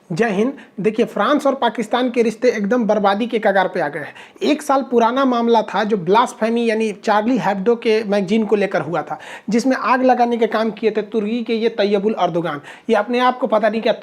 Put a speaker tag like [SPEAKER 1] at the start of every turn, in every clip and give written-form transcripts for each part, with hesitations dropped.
[SPEAKER 1] जय हिंद। देखिए, फ्रांस और पाकिस्तान के रिश्ते एकदम बर्बादी के कगार पे आ गए हैं। 1 साल पुराना मामला था जो ब्लास्फेमी यानी चार्ली हेब्डो के मैगजीन को लेकर हुआ था, जिसमें आग लगाने के काम किए थे तुर्की के ये तैयबुल अर्दोगान। ये अपने आप को पता नहीं क्या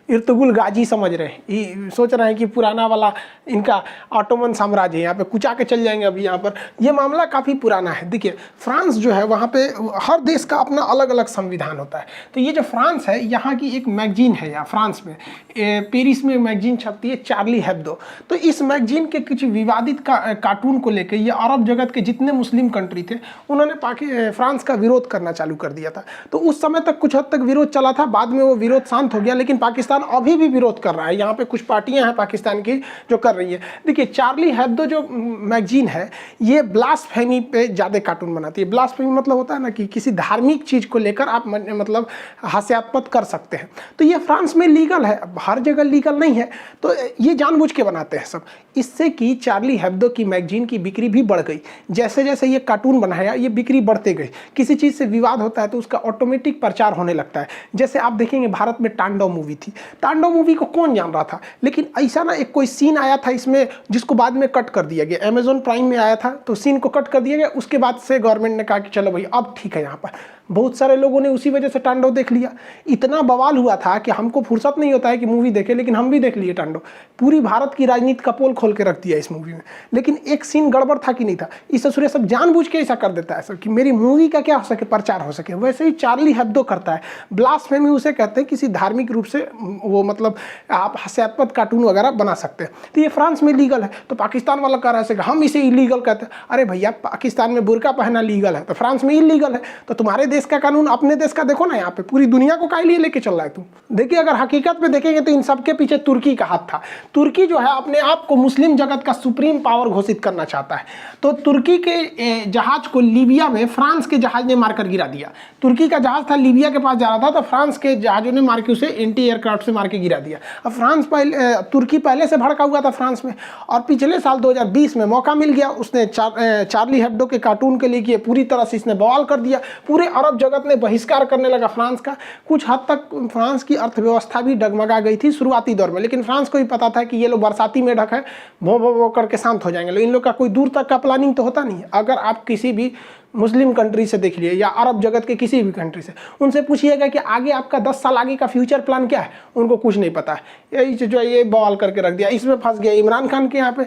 [SPEAKER 1] इर्तुगुल गाजी समझ रहे हैं, ये सोच रहे हैं कि पुराना वाला इनका ऑटोमन साम्राज्य है, यहाँ पे कुचा के चल जाएंगे। अभी यहाँ पर ये मामला काफ़ी पुराना है। देखिए, फ्रांस जो है वहाँ पे हर देश का अपना अलग अलग संविधान होता है। तो ये जो फ्रांस है, यहाँ की एक मैगजीन है, यहाँ फ्रांस में पेरिस में मैगजीन छपती है चार्ली हेब्दो। तो इस मैगजीन के कुछ विवादित कार्टून को लेकर ये अरब जगत के जितने मुस्लिम कंट्री थे उन्होंने फ्रांस का विरोध करना चालू कर दिया था। तो उस समय तक कुछ हद तक विरोध चला था, बाद में वो विरोध शांत हो गया, लेकिन पाकिस्तान अभी भी विरोध कर रहा है। यहाँ पे कुछ पार्टियां हैं पाकिस्तान की जो कर रही है। देखिए, चार्ली हेब्दो जो मैगजीन है ये ब्लास्फेमी पे ज़्यादा कार्टून बनाती है। ब्लास्फेमी मतलब होता है ना कि किसी धार्मिक चीज़ को लेकर आप मतलब हास्यास्पद कर सकते हैं। तो ये फ्रांस में लीगल है, हर जगह लीगल नहीं है, तो ये जानबूझ के बनाते हैं सब। इससे कि चार्ली हेब्दो की मैगजीन की बिक्री भी बढ़ गई। जैसे जैसे ये कार्टून बनाया ये बिक्री बढ़ते गई। किसी चीज़ से विवाद होता है तो उसका ऑटोमेटिक प्रचार होने लगता है। जैसे आप देखेंगे भारत में तांडव मूवी थी, तांडव मूवी को कौन जान रहा था, लेकिन ऐसा ना एक कोई सीन आया था इसमें जिसको बाद में कट कर दिया गया। अमेजॉन प्राइम में आया था तो सीन को कट कर दिया गया। उसके बाद से गवर्नमेंट ने कहा कि चलो भाई अब ठीक है। यहाँ पर बहुत सारे लोगों ने उसी वजह से तांडव देख लिया। इतना बवाल हुआ था कि हमको फुर्सत नहीं होता है कि मूवी देखे, लेकिन हम भी देख लिए तांडव। पूरी भारत की राजनीति का पोल खोल के रख दिया इस मूवी में। लेकिन एक सीन गड़बड़ था कि नहीं था, इस ससुरे सब जानबूझ के ऐसा कर देता है सब कि मेरी मूवी का क्या हो सके, प्रचार हो सके। वैसे ही चार्ली हेब्दो करता है। ब्लास्फेमी उसे कहते हैं किसी धार्मिक रूप से वो मतलब आप हास्यास्पद कार्टून वगैरह बना सकते हैं। तो ये फ्रांस में लीगल है, तो पाकिस्तान वाला कह रहा है हम इसे इलीगल कहते हैं। अरे भैया, पाकिस्तान में बुर्का पहनना लीगल है तो फ्रांस में इलीगल है, तो तुम्हारे देश का कानून अपने देश का देखो ना। यहाँ पे पूरी दुनिया को काहे लिए लेके चल रहा है तुम। देखिए, अगर हकीकत में देखेंगे तो इन सबके पीछे तुर्की का हाथ था। तुर्की जो है अपने आप को मुस्लिम जगत का सुप्रीम पावर घोषित करना चाहता है। तो तुर्की के जहाज को लीबिया में फ्रांस के जहाज ने मारकर गिरा दिया। तुर्की का जहाज था, लीबिया के पास जा रहा था, तो फ्रांस के जहाजों ने मार के उसे एंटी एयरक्राफ्ट से मार के गिरा दिया। अब तुर्की पहले से भड़का हुआ था फ्रांस में, और पिछले साल 2020 में मौका मिल गया। उसने चार्ली हेब्दो के कार्टून के लिए पूरी तरह से इसने बवाल कर दिया। पूरे अरब जगत ने बहिष्कार करने लगा फ्रांस का। कुछ हद तक फ्रांस की अर्थव्यवस्था भी डगमगा गई थी शुरुआती दौर में, लेकिन फ्रांस को भी पता था कि ये लोग बरसाती में ढक है, भो भो भो करके शांत हो जाएंगे। लेकिन इन लोग का कोई दूर तक का प्लानिंग तो होता नहीं है। अगर आप किसी भी मुस्लिम कंट्री से देख लिए या अरब जगत के किसी भी कंट्री से, उनसे पूछिएगा कि आगे आपका 10 साल आगे का फ्यूचर प्लान क्या है, उनको कुछ नहीं पता है। यही जो ये बवाल करके रख दिया, इसमें फंस गया। इमरान खान के यहाँ पे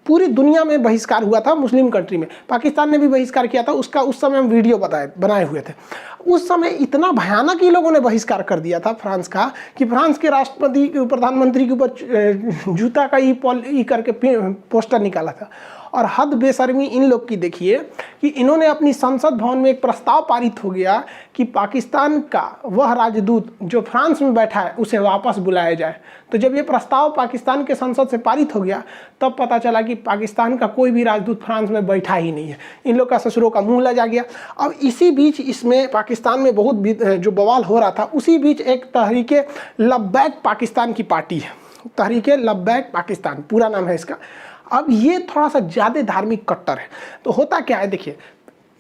[SPEAKER 1] पूरी दुनिया में बहिष्कार हुआ था, मुस्लिम कंट्री में पाकिस्तान ने भी बहिष्कार किया था उसका। उस समय हम वीडियो बनाए हुए थे। उस समय इतना भयानक ही लोगों ने बहिष्कार कर दिया था फ्रांस का कि फ्रांस के राष्ट्रपति प्रधानमंत्री के ऊपर जूता का ई करके पोस्टर निकाला था। और हद बेशर्मी इन लोग की देखिए कि इन्होंने अपनी संसद भवन में एक प्रस्ताव पारित हो गया कि पाकिस्तान का वह राजदूत जो फ्रांस में बैठा है उसे वापस बुलाया जाए। तो जब ये प्रस्ताव पाकिस्तान के संसद से पारित हो गया तब पता चला कि पाकिस्तान का कोई भी राजदूत फ्रांस में बैठा ही नहीं है। इन लोग का ससुरों का मुंह लजा गया। अब इसी बीच इसमें पाकिस्तान में बहुत जो बवाल हो रहा था, उसी बीच एक तहरीके लब्बैक पाकिस्तान की पार्टी है। तहरीके लब्बैक पाकिस्तान पूरा नाम है इसका। अब ये थोड़ा सा ज़्यादा धार्मिक कट्टर है। तो होता क्या है, देखिए,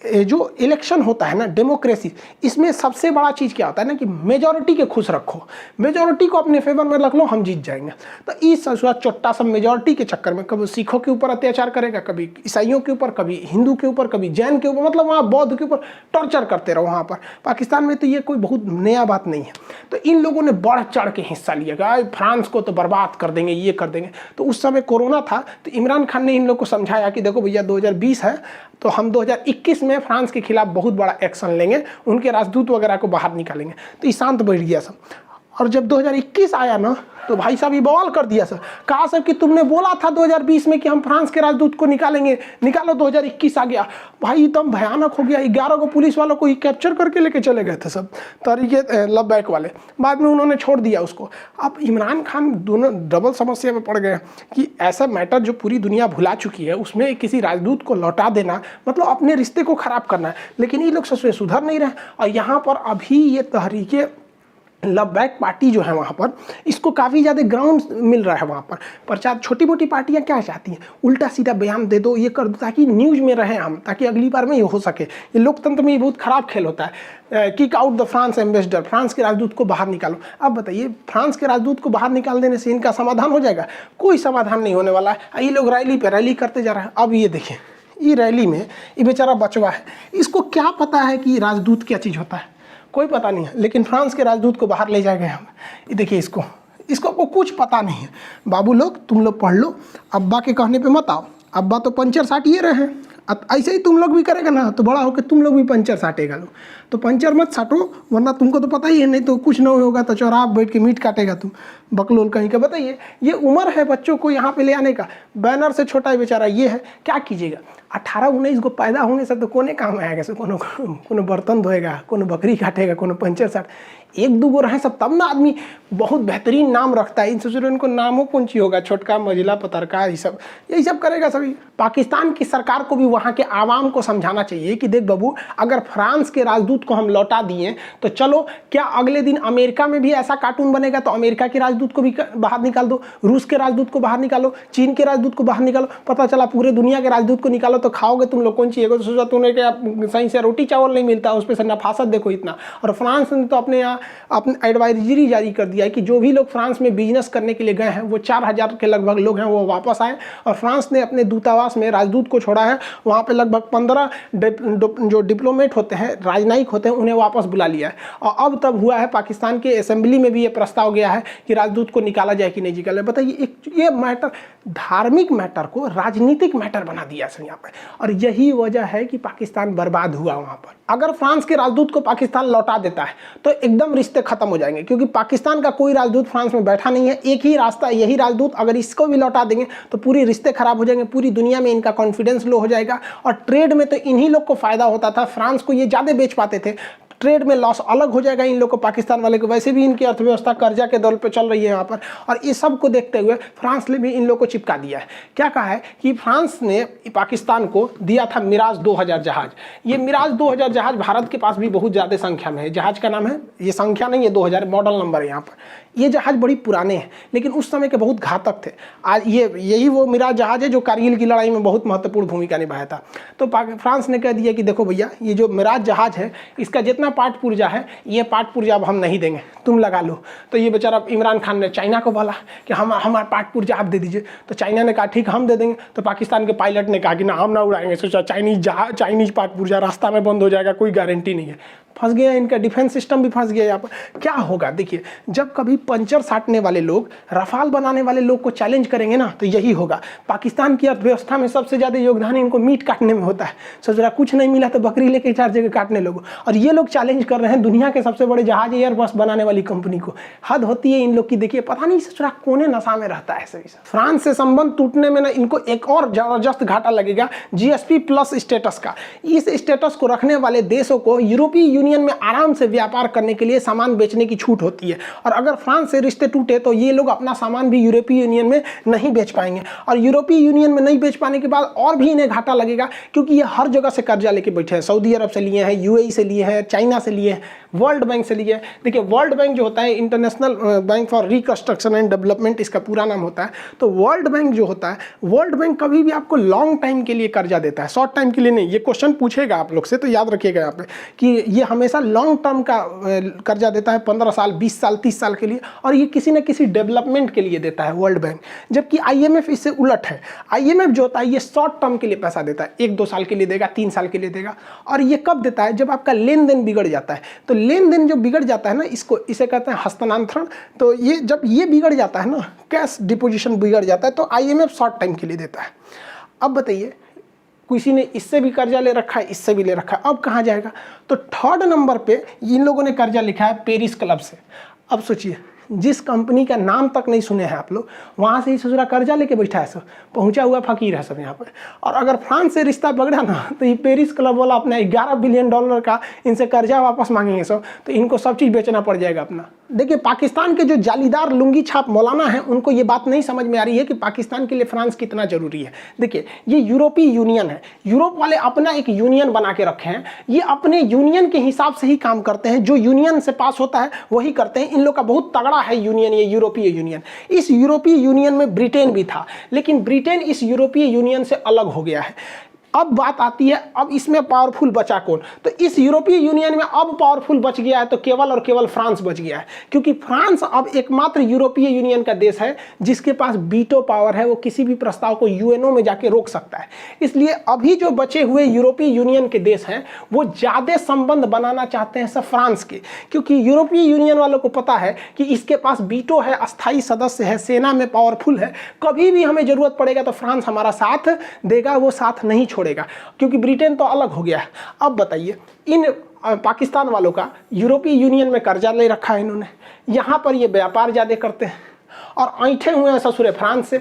[SPEAKER 1] जो इलेक्शन होता है ना, डेमोक्रेसी, इसमें सबसे बड़ा चीज़ क्या होता है ना कि मेजॉरिटी के खुश रखो, मेजॉरिटी को अपने फेवर में रख लो, हम जीत जाएंगे। तो इस चोट्टा सब मेजॉरिटी के चक्कर में कभी सिखों के ऊपर अत्याचार करेगा, कभी ईसाइयों के ऊपर, कभी हिंदू के ऊपर, कभी जैन के ऊपर, मतलब वहाँ बौद्ध के ऊपर टॉर्चर करते रहो। वहाँ पर पाकिस्तान में तो ये कोई बहुत नया बात नहीं है। तो इन लोगों ने बढ़ चढ़ के हिस्सा लिया कि फ्रांस को तो बर्बाद कर देंगे, ये कर देंगे। तो उस समय कोरोना था, तो इमरान खान ने इन लोग को समझाया कि देखो भैया 2020 है तो हम 2021 में फ्रांस के खिलाफ बहुत बड़ा एक्शन लेंगे, उनके राजदूत वगैरह को बाहर निकालेंगे। तो ये शांत बैठ गया सब। और जब 2021 आया ना तो भाई साहब ये बवाल कर दिया सर। कहा सर कि तुमने बोला था 2020 में कि हम फ्रांस के राजदूत को निकालेंगे, निकालो। 2021 आ गया भाई, एकदम भयानक हो गया। 11 को पुलिस वालों को कैप्चर करके लेके चले गए थे सब तरीके लब्बैक वाले। बाद में उन्होंने छोड़ दिया उसको। अब इमरान खान दोनों डबल समस्या में पड़ गए कि ऐसा मैटर जो पूरी दुनिया भुला चुकी है उसमें किसी राजदूत को लौटा देना मतलब अपने रिश्ते को ख़राब करना है। लेकिन ये लोग सुधर नहीं रहे। और यहाँ पर अभी ये तहरीके लबैक पार्टी जो है वहाँ पर, इसको काफ़ी ज़्यादा ग्राउंड मिल रहा है वहाँ पर। प्रचार छोटी मोटी पार्टियाँ क्या चाहती हैं, उल्टा सीधा बयान दे दो, ये कर दो, ताकि न्यूज़ में रहें हम, ताकि अगली बार में ये हो सके। ये लोकतंत्र में ये बहुत ख़राब खेल होता है। Kick out the France ambassador, France के राजदूत को बाहर निकालो। अब बताइए, फ्रांस के राजदूत को बाहर निकाल देने से इनका समाधान हो जाएगा? कोई समाधान नहीं होने वाला है। ये लोग रैली पे रैली करते जा रहे हैं। अब ये देखिए, ये रैली में ये बेचारा बचवा है, इसको क्या पता है कि राजदूत क्या चीज़ होता है? कोई पता नहीं है। लेकिन फ्रांस के राजदूत को बाहर ले जाए गए हम। ये देखिए, इसको कुछ पता नहीं है। बाबू लोग, तुम लोग पढ़ लो, अब्बा के कहने पे मत आओ। अब्बा तो पंचर साटिए रहे हैं, ऐसे ही तुम लोग भी करेगा ना तो बड़ा होकर तुम लोग भी पंचर साटेगा लो। तो पंचर मत साटो, वरना तुमको तो पता ही है, नहीं तो कुछ नहीं होगा तो चौराहा बैठ के मीट काटेगा तुम, बकलोल कहीं का। बताइए, ये उम्र है बच्चों को यहाँ पे ले आने का। बैनर से छोटा ही बेचारा ये है, क्या कीजिएगा। 18-19 को पैदा होने से तो कोने काम आएगा से, कोनो बर्तन धोएगा, कोनो बकरी काटेगा, कोनो पंचर साट। एक दो गो रहे सब तब ना आदमी बहुत बेहतरीन नाम रखता है। इन सोचो इनको नामों कौन ची होगा, छोटका मझिला पतरका, यही सब करेगा सभी। पाकिस्तान की सरकार को भी वहाँ के आवाम को समझाना चाहिए कि देख बाबू, अगर फ्रांस के राजदूत को हम लौटा दिए तो चलो, क्या अगले दिन अमेरिका में भी ऐसा कार्टून बनेगा तो अमेरिका के राजदूत को भी बाहर निकाल दो, रूस के राजदूत को बाहर निकालो, चीन के राजदूत को बाहर निकालो। पता चला पूरे दुनिया के राजदूत को निकालो तो खाओगे तुम लोग कौन चाहिए? तो सोचा तुमने क्या सही से रोटी चावल नहीं मिलता, उस पर से नफासत देखो इतना। और फ्रांस ने तो अपने यहाँ अपने एडवाइजरी जारी कर दिया है कि जो भी लोग फ्रांस में बिजनेस करने के लिए गए हैं, वो 4000 के लगभग लोग हैं, वो वापस आए। और फ्रांस ने अपने दूतावास में राजदूत को छोड़ा है, वहाँ पे लगभग 15 जो डिप्लोमेट होते हैं, राजनयिक होते हैं, उन्हें वापस बुला लिया है। और अब तब हुआ है पाकिस्तान के असेंबली में भी ये प्रस्ताव गया है कि राजदूत को निकाला जाए कि नहीं निकाला। बताइए, ये मैटर, धार्मिक मैटर को राजनीतिक मैटर बना दिया है यहाँ पर। और यही वजह है कि पाकिस्तान बर्बाद हुआ वहाँ पर। अगर फ्रांस के राजदूत को पाकिस्तान लौटा देता है तो एकदम रिश्ते खत्म हो जाएंगे, क्योंकि पाकिस्तान का कोई राजदूत फ्रांस में बैठा नहीं है। एक ही रास्ता, यही राजदूत, अगर इसको भी लौटा देंगे तो पूरी रिश्ते खराब हो जाएंगे, पूरी दुनिया में इनका कॉन्फिडेंस लो हो जाएगा। और ट्रेड में तो इन्हीं लोग को फायदा होता था, फ्रांस को ये ज़्यादा बेच पाते थे। ट्रेड में लॉस अलग हो जाएगा इन लोग को, पाकिस्तान वाले को। वैसे भी इनकी अर्थव्यवस्था कर्जा के दौर पे चल रही है यहाँ पर। और इस सब को देखते हुए फ्रांस ने भी इन लोग को चिपका दिया है। क्या कहा है कि फ्रांस ने पाकिस्तान को दिया था मिराज 2000 जहाज। ये मिराज 2000 जहाज भारत के पास भी बहुत ज़्यादा संख्या में है। जहाज का नाम है, ये संख्या नहीं है, 2000 मॉडल नंबर है यहाँ पर। ये जहाज बड़ी पुराने हैं, लेकिन उस समय के बहुत घातक थे। आज यही वो मिराज जहाज है जो कारगिल की लड़ाई में बहुत महत्वपूर्ण भूमिका निभाया था। तो फ्रांस ने कह दिया कि देखो भैया, ये जो मिराज जहाज है, इसका जितना पार्ट पुर्जा है, ये पार्ट पुर्जा अब हम नहीं देंगे, तुम लगा लो। तो ये बेचारा इमरान खान ने चाइना को बोला कि हमारा पार्ट पुर्जा आप दे दीजिए। तो चाइना ने कहा ठीक, हम दे देंगे। तो पाकिस्तान के पायलट ने कहा कि ना, हम ना उड़ाएंगे। सोचा चाइनीज पार्ट पुर्जा रास्ता में बंद हो जाएगा, कोई गारंटी नहीं है। फंस गया, इनका डिफेंस सिस्टम भी फंस गया यहाँ पर। क्या होगा देखिए, जब कभी पंचर साटने वाले लोग रफाल बनाने वाले लोग को चैलेंज करेंगे ना, तो यही होगा। पाकिस्तान की अर्थव्यवस्था में सबसे ज़्यादा योगदान इनको मीट काटने में होता है। सोच रहा कुछ नहीं मिला तो बकरी लेके 4 जगह काटने लोगों। और ये लोग चैलेंज कर रहे हैं दुनिया के सबसे बड़े जहाज एयरबस बनाने वाली कंपनी को। हद होती है इन लोग की। देखिए, पता नहीं सोच रहा कोने नशा में रहता है सभी। फ्रांस से संबंध टूटने में ना इनको एक और जबरदस्त घाटा लगेगा, GSP+ स्टेटस का। इस स्टेटस को रखने वाले देशों को यूरोपीय यूनियन में आराम से व्यापार करने के लिए सामान बेचने की छूट होती है। और अगर फ्रांस से रिश्ते टूटे तो ये लोग अपना सामान भी यूरोपीय यूनियन में नहीं बेच पाएंगे। और यूरोपीय यूनियन में नहीं बेच पाने के बाद और भी इन्हें घाटा लगेगा, क्योंकि ये हर जगह से कर्जा लेके बैठे हैं। सऊदी अरब से लिए हैं, UAE से लिए हैं, चाइना से लिए हैं, वर्ल्ड बैंक से लिए हैं। देखिए, वर्ल्ड बैंक जो होता है, international bank for reconstruction and development इसका पूरा नाम होता है। तो वर्ल्ड बैंक जो होता है, वर्ल्ड बैंक कभी भी आपको लॉन्ग टाइम के लिए कर्जा देता है, शॉर्ट टाइम के लिए नहीं। ये क्वेश्चन पूछेगा आप लोग से, तो याद रखिएगा यहाँ पे कि ये हमेशा लॉन्ग टर्म का कर्जा देता है, 15 साल, 20 साल, 30 साल के लिए। और ये किसी न किसी डेवलपमेंट के लिए देता है वर्ल्ड बैंक। जबकि IMF इससे उलट है। IMF जो होता है, ये शॉर्ट टर्म के लिए पैसा देता है, 1-2 साल के लिए देगा, 3 साल के लिए देगा। और ये कब देता है? जब आपका लेन देन बिगड़ जाता है। तो लेन देन जो बिगड़ जाता है ना, इसे कहते हैं हस्तांतरण। तो ये जब ये बिगड़ जाता है ना, कैश डिपोजिशन बिगड़ जाता है, तो IMF शॉर्ट टाइम के लिए देता है। अब बताइए, किसी ने इससे भी कर्जा ले रखा है, इससे भी ले रखा है, अब कहाँ जाएगा? तो 3rd नंबर पे इन लोगों ने कर्जा लिखा है पेरिस क्लब से। अब सोचिए, जिस कंपनी का नाम तक नहीं सुने हैं आप लोग, वहाँ से ही ससुरा कर्जा लेके बैठा है सब, पहुँचा हुआ फकीर है सब यहाँ पर। और अगर फ्रांस से रिश्ता बिगड़ा ना, तो ये पेरिस क्लब वाला अपना $11 बिलियन का इनसे कर्जा वापस मांगेंगे सब, तो इनको सब चीज़ बेचना पड़ जाएगा अपना। देखिए, पाकिस्तान के जो जालीदार लुंगी छाप मौलाना हैं उनको ये बात नहीं समझ में आ रही है कि पाकिस्तान के लिए फ्रांस कितना ज़रूरी है। देखिए, ये यूरोपीय यूनियन है, यूरोप वाले अपना एक यूनियन बना के रखे हैं, ये अपने यूनियन के हिसाब से ही काम करते हैं, जो यूनियन से पास होता है वही करते हैं। इन लोग का बहुत तगड़ा है यूनियन, ये यूरोपीय यूनियन। इस यूरोपीय यूनियन में ब्रिटेन भी था, लेकिन ब्रिटेन इस यूरोपीय यूनियन से अलग हो गया है। अब बात आती है, अब इसमें पावरफुल बचा कौन? तो इस यूरोपीय यूनियन में अब पावरफुल बच गया है तो केवल और केवल फ्रांस बच गया है, क्योंकि फ्रांस अब एकमात्र यूरोपीय यूनियन का देश है जिसके पास वीटो पावर है, वो किसी भी प्रस्ताव को यूएनओ में जाके रोक सकता है। इसलिए अभी जो बचे हुए यूरोपीय यूनियन के देश हैं वो ज़्यादा संबंध बनाना चाहते हैं सब फ्रांस के, क्योंकि यूरोपीय यूनियन वालों को पता है कि इसके पास वीटो है, अस्थायी सदस्य है, सेना में पावरफुल है, कभी भी हमें जरूरत पड़ेगा तो फ्रांस हमारा साथ देगा, वो साथ नहीं छोड़ेगा, क्योंकि ब्रिटेन तो अलग हो गया है। अब बताइए, इन पाकिस्तान वालों का यूरोपीय यूनियन में कर्जा ले रखा है इन्होंने, यहाँ पर ये व्यापार ज़्यादा करते हैं और ऐंठे हुए हैं ससुरे फ्रांस से।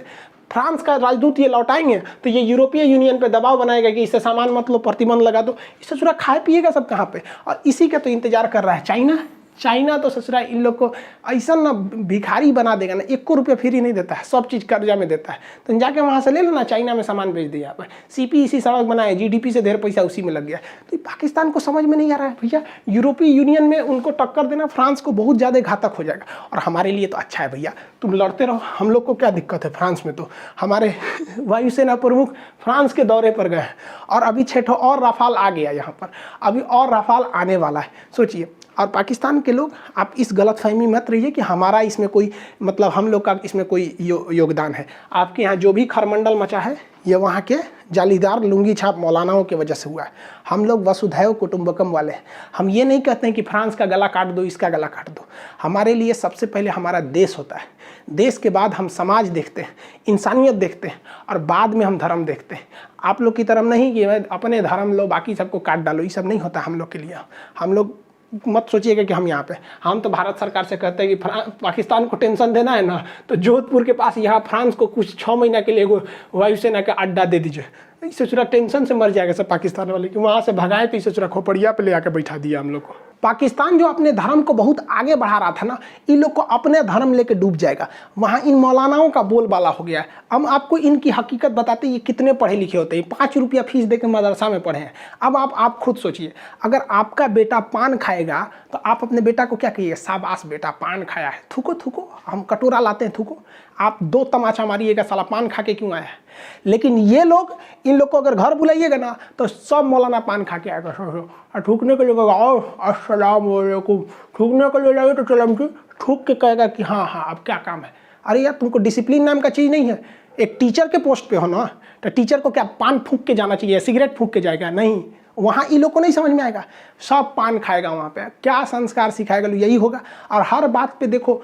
[SPEAKER 1] फ्रांस का राजदूत ये लौटाएंगे तो ये यूरोपीय यूनियन पे दबाव बनाएगा कि इससे सामान मत लो, प्रतिबंध लगा दो। इससे ससुरा खाए पिएगा सब कहाँ पे? और इसी का तो इंतजार कर रहा है चाइना। चाइना तो ससुरा इन लोग को ऐसा ना भिखारी बना देगा ना, 1 रुपया फ्री नहीं देता है, सब चीज़ कर्जा में देता है। तो जाके वहाँ से ले लो ना, चाइना में सामान बेच दिया आप। सीपी इसी सड़क बनाए, जीडीपी से ढेर पैसा उसी में लग गया। तो पाकिस्तान को समझ में नहीं आ रहा है भैया, यूरोपीय यूनियन में उनको टक्कर देना फ्रांस को बहुत ज़्यादा घातक हो जाएगा। और हमारे लिए तो अच्छा है भैया, तुम लड़ते रहो, हम लोग को क्या दिक्कत है। फ्रांस में तो हमारे वायुसेना प्रमुख फ्रांस के दौरे पर गए हैं और अभी 6 और राफाल आ गया यहाँ पर, अभी और राफाल आने वाला है, सोचिए। और पाकिस्तान के लोग, आप इस गलतफहमी मत रहिए कि हमारा इसमें कोई मतलब हम लोग का इसमें कोई योगदान है। आपके यहाँ जो भी खरमंडल मचा है ये वहाँ के जालीदार लुंगी छाप मौलानाओं की वजह से हुआ है। हम लोग वसुधैव कुटुंबकम वाले हैं। हम ये नहीं कहते हैं कि फ्रांस का गला काट दो, इसका गला काट दो। हमारे लिए सबसे पहले हमारा देश होता है, देश के बाद हम समाज देखते हैं, इंसानियत देखते हैं और बाद में हम धर्म देखते हैं। आप लोग की तरह नहीं कि अपने धर्म लो बाकी सबको काट डालो, ये सब नहीं होता हम लोग के लिए। हम लोग मत सोचिएगा कि हम यहाँ पे, हम तो भारत सरकार से कहते हैं कि पाकिस्तान को टेंशन देना है ना तो जोधपुर के पास यहाँ फ्रांस को कुछ 6 महीना के लिए एगो वायुसेना का अड्डा दे दीजिए। इससे चुरा टेंशन से मर जाएगा सब पाकिस्तान वाले कि वहाँ से भगाए, तो इससे चुरा खोपड़िया पे ले आके बैठा दिया हम लोग को। पाकिस्तान जो अपने धर्म को बहुत आगे बढ़ा रहा था ना, इन लोग को अपने धर्म लेके डूब जाएगा। वहाँ इन मौलानाओं का बोलबाला हो गया है। हम आपको इनकी हकीकत बताते ये कितने पढ़े लिखे होते हैं। 5 रुपया फीस दे के मदरसा में पढ़े हैं। अब आप खुद सोचिए, अगर आपका बेटा पान खाएगा तो आप अपने बेटा को क्या कहिए? शाबाश बेटा पान खाया है, थूको थूको। हम कटोरा लाते हैं, थूको। आप 2 तमाचा मारिएगा, साला पान खा के क्यों आया है। लेकिन ये लोग, इन लोग को अगर घर बुलाइएगा ना तो सब मौलाना पान खा के आएगा। थूकने के लिए आओ अस्सलाम वालेकुम, थूकने के लिए जाइए तो चलम की थूक के कहेगा कि हाँ हाँ अब क्या काम है। अरे यार, तुमको डिसिप्लिन नाम का चीज़ नहीं है। एक टीचर के पोस्ट पे हो ना, तो टीचर को क्या पान फूंक के जाना चाहिए, सिगरेट फूंक के जाएगा? नहीं, वहाँ इन लोग को नहीं समझ में आएगा। सब पान खाएगा वहाँ पे, क्या संस्कार सिखाएगा, यही होगा। और हर बात पे देखो,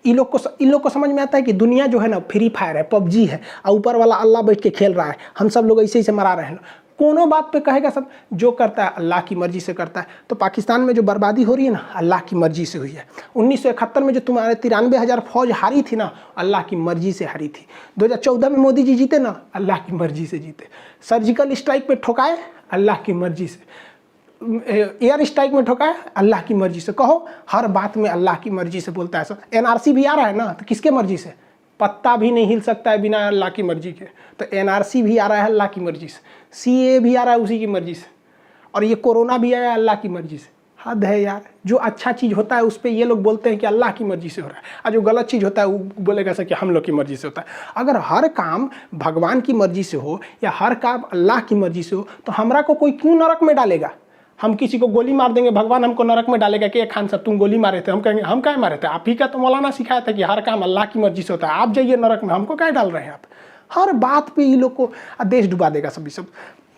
[SPEAKER 1] इन लोग को समझ में आता है कि दुनिया जो है ना फ्री फायर है, पबजी है, और ऊपर वाला अल्लाह बैठ के खेल रहा है, हम सब लोग ऐसे ही से मरा रहे हैं। कोनो बात पे कहेगा सब जो करता है अल्लाह की मर्जी से करता है। तो पाकिस्तान में जो बर्बादी हो रही है ना, अल्लाह की मर्जी से हुई है। 1971 में जो तुम्हारे 93,000 फौज हारी थी ना, अल्लाह की मर्जी से हारी थी। 2014 में मोदी जी जीते ना, अल्लाह की मर्जी से जीते। सर्जिकल स्ट्राइक पे ठोकाए, अल्लाह की मर्जी से। एयर स्ट्राइक में ठोकाए, अल्लाह की मर्जी से। कहो, हर बात में अल्लाह की मर्जी से बोलता है सब। एनआरसी भी आ रहा है ना, तो किसके मर्जी से? पत्ता भी नहीं हिल सकता है बिना अल्लाह की मर्जी के। तो एनआरसी भी आ रहा है अल्लाह की मर्जी से, सीए भी आ रहा है उसी की मर्जी से, और ये कोरोना भी आया अल्लाह की मर्जी से। हद है यार, जो अच्छा चीज़ होता है उस पर ये लोग बोलते हैं कि अल्लाह की मर्जी से हो रहा है, और जो गलत चीज़ होता है वो बोलेगा सर कि हम लोग की मर्जी से होता है। अगर हर काम भगवान की मर्जी से हो या हर काम अल्लाह की मर्जी से हो तो हमरा को कोई क्यों नरक में डालेगा? हम किसी को गोली मार देंगे, भगवान हमको नरक में डालेगा कि खान साहब तुम गोली मारे थे। हम कहेंगे हम क्या मारे थे? आप ही का तो मौलाना सिखाया था कि हर काम अल्लाह की मर्जी से होता है, आप जाइए नरक में, हमको क्या डाल रहे हैं आप? हर बात पे ये लोग को देश डुबा देगा सभी सब।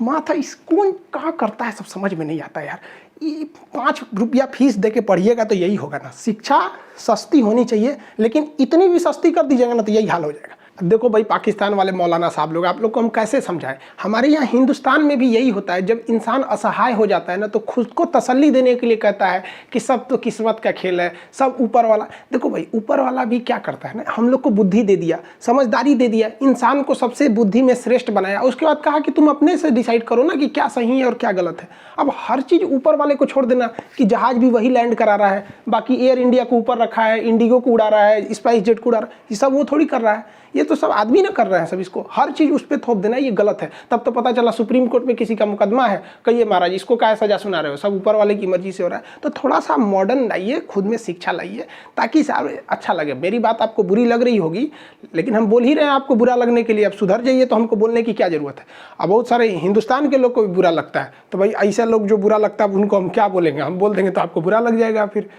[SPEAKER 1] माथा इस कौन कहाँ करता है सब समझ में नहीं आता यार। ये 5 रुपया फीस दे के पढ़िएगा तो यही होगा ना। शिक्षा सस्ती होनी चाहिए, लेकिन इतनी भी सस्ती कर दीजिएगा ना तो यही हाल हो जाएगा। देखो भाई, पाकिस्तान वाले मौलाना साहब लोग, आप लोग को हम कैसे समझाएं? हमारे यहाँ हिंदुस्तान में भी यही होता है, जब इंसान असहाय हो जाता है ना तो खुद को तसल्ली देने के लिए कहता है कि सब तो किस्मत का खेल है, सब ऊपर वाला। देखो भाई, ऊपर वाला भी क्या करता है ना, हम लोग को बुद्धि दे दिया, समझदारी दे दिया, इंसान को सबसे बुद्धि में श्रेष्ठ बनाया, उसके बाद कहा कि तुम अपने से डिसाइड करो ना कि क्या सही है और क्या गलत है। अब हर चीज़ ऊपर वाले को छोड़ देना कि जहाज भी वही लैंड करा रहा है, बाकी एयर इंडिया को ऊपर रखा है, इंडिगो को उड़ा रहा है, स्पाइस जेट को उड़ा रहा है, ये सब वो थोड़ी कर रहा है, ये तो सब आदमी ना कर रहे हैं सब। इसको हर चीज़ उस पर थोप देना, ये गलत है। तब तो पता चला सुप्रीम कोर्ट में किसी का मुकदमा है, कहिए महाराज इसको क्या सजा सुना रहे हो, सब ऊपर वाले की मर्जी से हो रहा है। तो थोड़ा सा मॉडर्न लाइए, खुद में शिक्षा लाइए, ताकि सारे अच्छा लगे। मेरी बात आपको बुरी लग रही होगी, लेकिन हम बोल ही रहे हैं आपको बुरा लगने के लिए। अब सुधर जाइए तो हमको बोलने की क्या ज़रूरत है। अब बहुत सारे हिंदुस्तान के लोग को भी बुरा लगता है, तो भाई ऐसे लोग जो बुरा लगता है उनको हम क्या बोलेंगे, हम बोल देंगे तो आपको बुरा लग जाएगा फिर।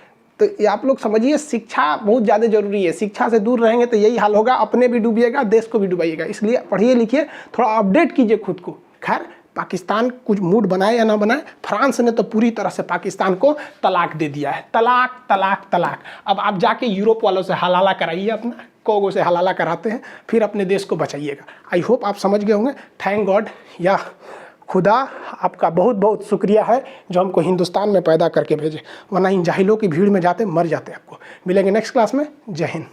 [SPEAKER 1] तो ये आप लोग समझिए, शिक्षा बहुत ज़्यादा जरूरी है। शिक्षा से दूर रहेंगे तो यही हाल होगा, अपने भी डूबिएगा, देश को भी डुबाइएगा। इसलिए पढ़िए लिखिए, थोड़ा अपडेट कीजिए खुद को। खैर, पाकिस्तान कुछ मूड बनाए या ना बनाए, फ्रांस ने तो पूरी तरह से पाकिस्तान को तलाक दे दिया है। तलाक तलाक तलाक। अब आप जाके यूरोप वालों से हलाला कराइए, अपना कोगो से हलाला कराते हैं, फिर अपने देश को बचाइएगा। आई होप आप समझ गए होंगे। थैंक गॉड, या खुदा आपका बहुत बहुत शुक्रिया है जो हमको हिंदुस्तान में पैदा करके भेजे, वरना इन जाहिलों की भीड़ में जाते मर जाते। आपको मिलेंगे नेक्स्ट क्लास में। जय हिंद।